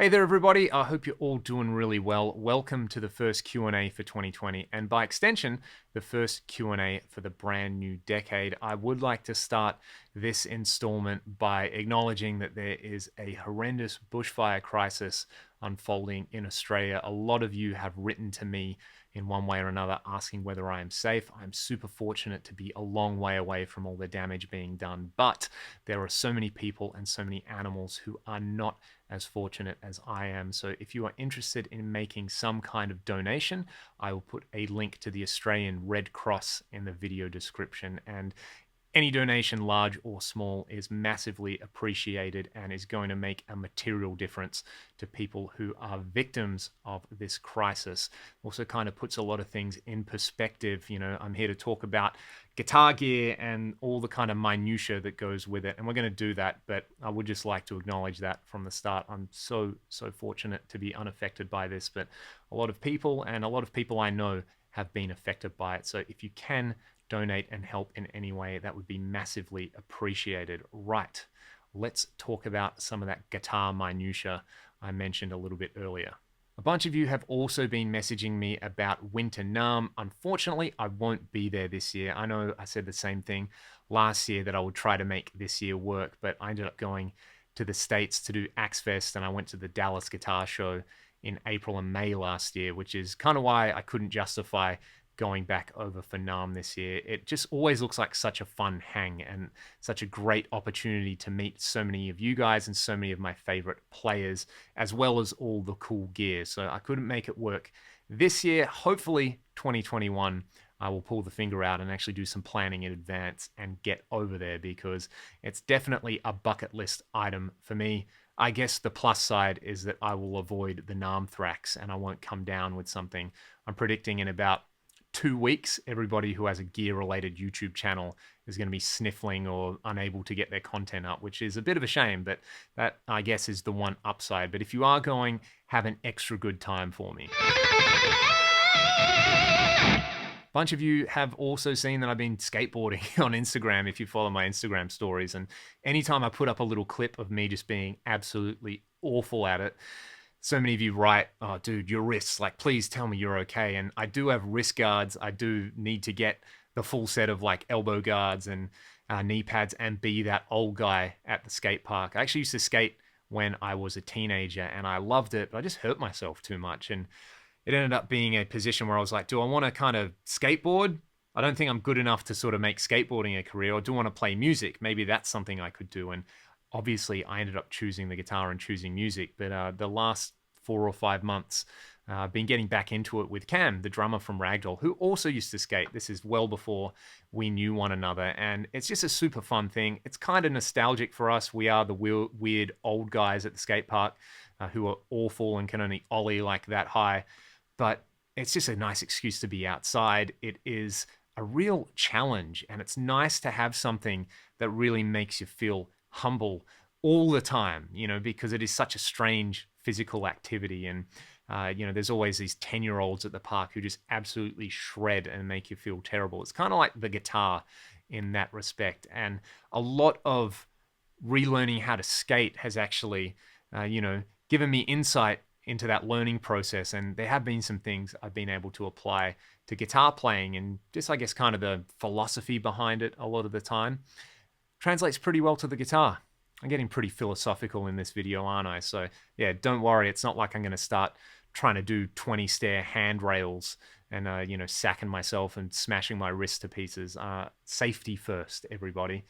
Hey there, everybody. I hope you're all doing really well. Welcome to the first Q&A for 2020, and by extension, the first Q&A for the brand new decade. I would like to start this installment by acknowledging that there is a horrendous bushfire crisis unfolding in Australia. A lot of you have written to me in one way or another asking whether I am safe. I'm super fortunate to be a long way away from all the damage being done, but there are so many people and so many animals who are not as fortunate as I am. So if you are interested in making some kind of donation, I will put a link to the Australian Red Cross in the video description, and any donation, large or small, is massively appreciated and is going to make a material difference to people who are victims of this crisis. Also kind of puts a lot of things in perspective. You know, I'm here to talk about guitar gear and all the kind of minutia that goes with it, and we're going to do that, but I would just like to acknowledge that from the start. I'm so fortunate to be unaffected by this, but a lot of people I know have been affected by it. So if you can donate and help in any way, that would be massively appreciated. Right, let's talk about some of that guitar minutia I mentioned a little bit earlier. A bunch of you have also been messaging me about Winter NAMM. Unfortunately, I won't be there this year. I know I said the same thing last year that I would try to make this year work, but I ended up going to the States to do Axe Fest, and I went to the Dallas Guitar Show in April and May last year, which is kind of why I couldn't justify going back over for NAMM this year. It just always looks like such a fun hang and such a great opportunity to meet so many of you guys and so many of my favorite players, as well as all the cool gear. So I couldn't make it work this year. Hopefully 2021, I will pull the finger out and actually do some planning in advance and get over there, because it's definitely a bucket list item for me. I guess the plus side is that I will avoid the NAMM thrax and I won't come down with something. I'm predicting in about 2 weeks, everybody who has a gear-related YouTube channel is going to be sniffling or unable to get their content up, which is a bit of a shame, but that, I guess, is the one upside. But if you are going, have an extra good time for me. A bunch of you have also seen that I've been skateboarding on Instagram, if you follow my Instagram stories, and anytime I put up a little clip of me just being absolutely awful at it, so many of you write, "Oh, dude, your wrists, like, please tell me you're okay." And I do have wrist guards. I do need to get the full set of like elbow guards and knee pads and be that old guy at the skate park. I actually used to skate when I was a teenager and I loved it, but I just hurt myself too much. And it ended up being a position where I was like, do I want to kind of skateboard? I don't think I'm good enough to sort of make skateboarding a career, or do I want to play music? Maybe that's something I could do. And obviously, I ended up choosing the guitar and choosing music, but the last 4 or 5 months, I've been getting back into it with Cam, the drummer from Ragdoll, who also used to skate. This is well before we knew one another, and it's just a super fun thing. It's kind of nostalgic for us. We are the weird old guys at the skate park who are awful and can only ollie like that high, but it's just a nice excuse to be outside. It is a real challenge, and it's nice to have something that really makes you feel humble all the time, you know, because it is such a strange physical activity. And you know, there's always these 10-year-olds at the park who just absolutely shred and make you feel terrible. It's kind of like the guitar in that respect. And a lot of relearning how to skate has actually, you know, given me insight into that learning process. And there have been some things I've been able to apply to guitar playing, and just, I guess, kind of the philosophy behind it a lot of the time translates pretty well to the guitar. I'm getting pretty philosophical in this video, aren't I? So yeah, don't worry. It's not like I'm going to start trying to do 20 stair handrails and, you know, sacking myself and smashing my wrist to pieces. Safety first, everybody.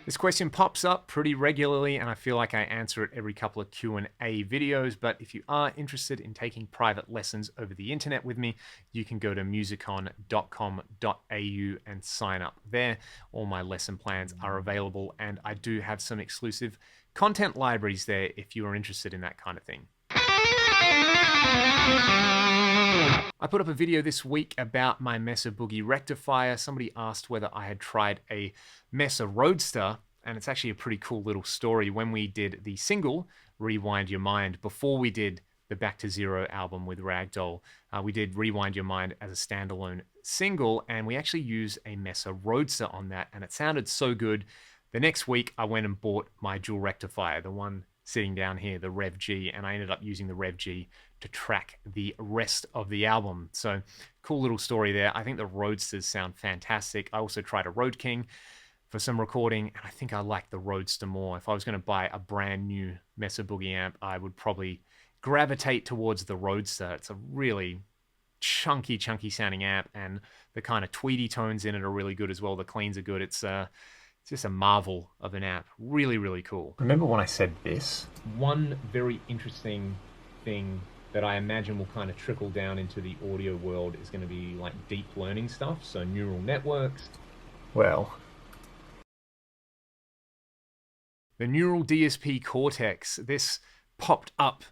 This question pops up pretty regularly, and I feel like I answer it every couple of Q&A videos, but if you are interested in taking private lessons over the internet with me, you can go to musicon.com.au and sign up there. All my lesson plans are available, and I do have some exclusive content libraries there if you are interested in that kind of thing. I put up a video this week about my Mesa Boogie rectifier. Somebody asked whether I had tried a Mesa Roadster, and it's actually a pretty cool little story. When we did the single, Rewind Your Mind, before we did the Back to Zero album with Ragdoll, we did Rewind Your Mind as a standalone single, and we actually used a Mesa Roadster on that, and it sounded so good The next week, I went and bought my dual rectifier, the one sitting down here, the Rev G, and I ended up using the Rev G to track the rest of the album. So cool little story there. I think the Roadsters sound fantastic. I also tried a Road King for some recording, and I think I like the Roadster more. If I was going to buy a brand new Mesa Boogie amp, I would probably gravitate towards the Roadster. It's a really chunky sounding amp, and the kind of tweedy tones in it are really good as well. The cleans are good. It's just a marvel of an app. Really cool. Remember when I said this? One very interesting thing that I imagine will kind of trickle down into the audio world is going to be like deep learning stuff, so neural networks. Well, the Neural DSP Cortex. This popped up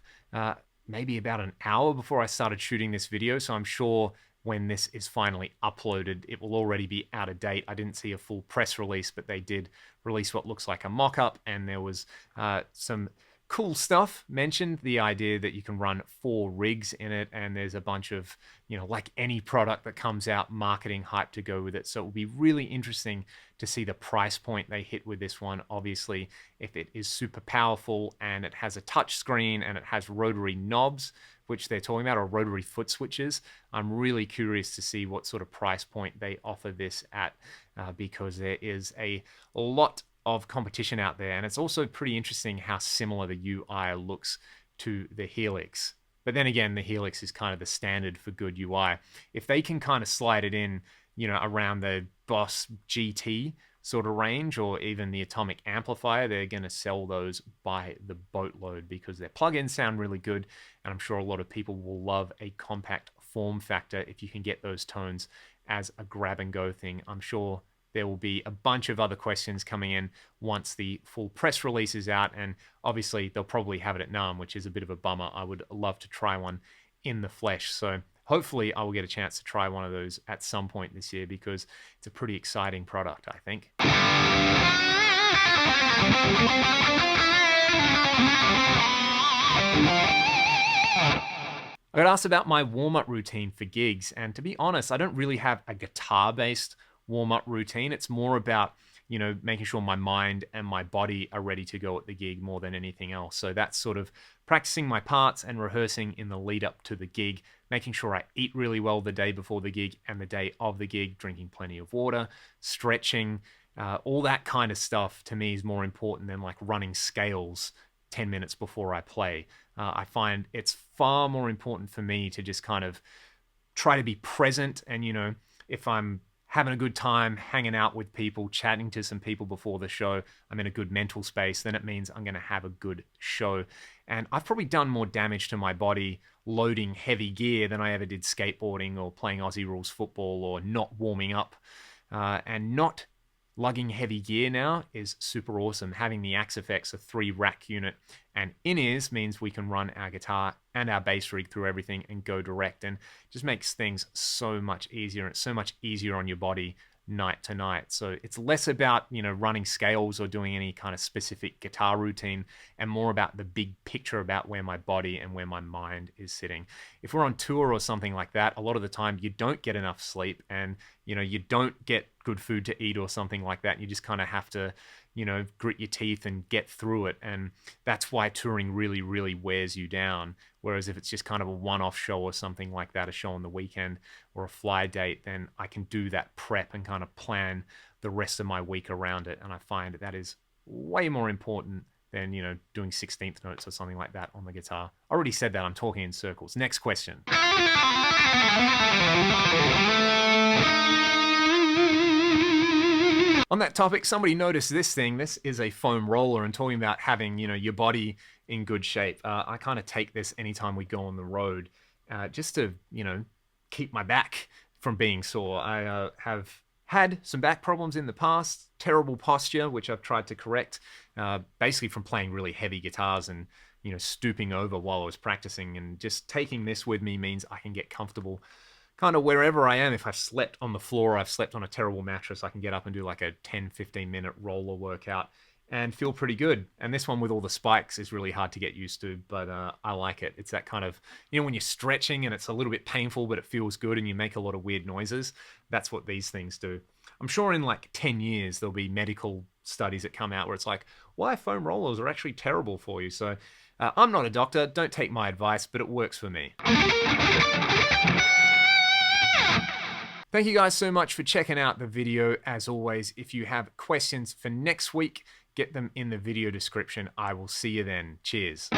maybe about an hour before I started shooting this video, so I'm sure when this is finally uploaded, it will already be out of date. I didn't see a full press release, but they did release what looks like a mock-up, and there was some cool stuff mentioned. The idea that you can run 4 rigs in it, and there's a bunch of, like any product that comes out, marketing hype to go with it. So it will be really interesting to see the price point they hit with this one. Obviously, if it is super powerful and it has a touch screen and it has rotary knobs, which they're talking about, or rotary foot switches, I'm really curious to see what sort of price point they offer this at, because there is a lot of competition out there, and it's also pretty interesting how similar the UI looks to the Helix. But then again, the Helix is kind of the standard for good UI. If they can kind of slide it in, around the Boss GT sort of range, or even the Atomic Amplifier, they're going to sell those by the boatload because their plugins sound really good, and I'm sure a lot of people will love a compact form factor if you can get those tones as a grab and go thing. I'm sure there will be a bunch of other questions coming in once the full press release is out, and obviously they'll probably have it at NAMM, which is a bit of a bummer. I would love to try one in the flesh, so hopefully I will get a chance to try one of those at some point this year, because it's a pretty exciting product, I think. I got asked about my warm-up routine for gigs, and to be honest, I don't really have a guitar-based warm-up routine. It's more about, making sure my mind and my body are ready to go at the gig more than anything else. So that's sort of practicing my parts and rehearsing in the lead up to the gig, making sure I eat really well the day before the gig and the day of the gig, drinking plenty of water, stretching, all that kind of stuff to me is more important than like running scales 10 minutes before I play. I find it's far more important for me to just kind of try to be present, and, if I'm having a good time hanging out with people, chatting to some people before the show, I'm in a good mental space, then it means I'm going to have a good show. And I've probably done more damage to my body loading heavy gear than I ever did skateboarding or playing Aussie rules football or not warming up. And not lugging heavy gear now is super awesome. Having the Axe Effects, a 3-rack unit, and in-ears means we can run our guitar and our bass rig through everything and go direct, and just makes things so much easier. It's so much easier on your body night to night. So it's less about, running scales or doing any kind of specific guitar routine, and more about the big picture about where my body and where my mind is sitting. If we're on tour or something like that, a lot of the time you don't get enough sleep, and you don't get good food to eat or something like that. You just kind of have to, grit your teeth and get through it. And that's why touring really wears you down. Whereas if it's just kind of a one-off show or something like that, a show on the weekend or a fly date, then I can do that prep and kind of plan the rest of my week around it. And I find that is way more important than, doing 16th notes or something like that on the guitar. I already said that, I'm talking in circles. Next question. On that topic, somebody noticed this thing. This is a foam roller, and talking about having, your body in good shape. I kind of take this anytime we go on the road, just to, keep my back from being sore. I have had some back problems in the past, terrible posture, which I've tried to correct, basically from playing really heavy guitars and, stooping over while I was practicing. And just taking this with me means I can get comfortable kind of wherever I am. If I've slept on the floor, I've slept on a terrible mattress, I can get up and do like a 10-15 minute roller workout and feel pretty good. And this one with all the spikes is really hard to get used to, but I like it. It's that kind of, when you're stretching and it's a little bit painful, but it feels good and you make a lot of weird noises. That's what these things do. I'm sure in like 10 years, there'll be medical studies that come out where it's like, why foam rollers are actually terrible for you. So I'm not a doctor, don't take my advice, but it works for me. Thank you guys so much for checking out the video. As always, if you have questions for next week, get them in the video description. I will see you then. Cheers.